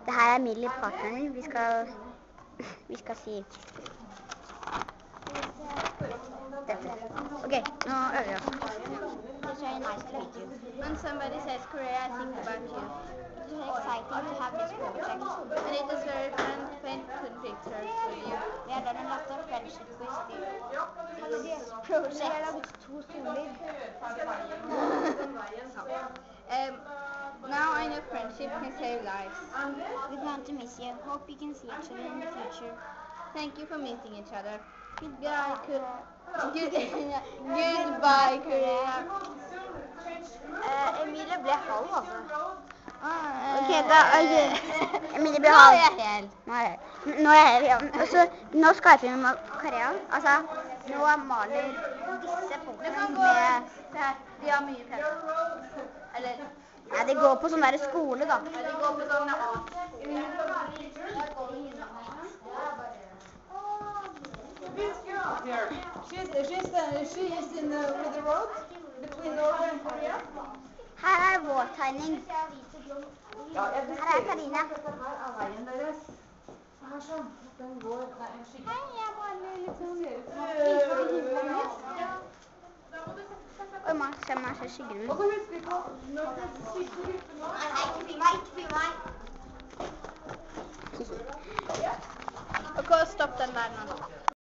Det her er Emilie, partneren min. Vi skal si dette. Ok, nå øver vi oss. It's very nice to meet you. When somebody says Korea, I think about you. It's very exciting to have this project. And it is very fun to paint good pictures with you. We have done a lot of friendship with this project. Vi har laget 2 stoler. Now I know friendship can save lives. We want to miss you. Hope you can see each other in the future. Thank you for meeting each other. Goodbye, Goodbye, Korea. Emilie ble halv, altså. Ok, Emilie ble Nå halv. er jeg hel. Nå er jeg hel, ja. Altså, nå skyper vi med Korea. Altså, nå maler disse Du punktene kan gå med... se her. De har mye plass. Eller... Ja, de går på sånn der skole, da. Ja, de går på sånn art. She is in with the road between Norway and Korea. Her er vår tegning. Her er Karina. Her er veien deres. Her sånn. Den går... Nei, en skygge. Hei, jeg maler litt sånn... Oi, man ser skyggen min. Og så husker vi på når det siste gruppen nå. Nei, ikke fy meg. Ok, stopp den der nå.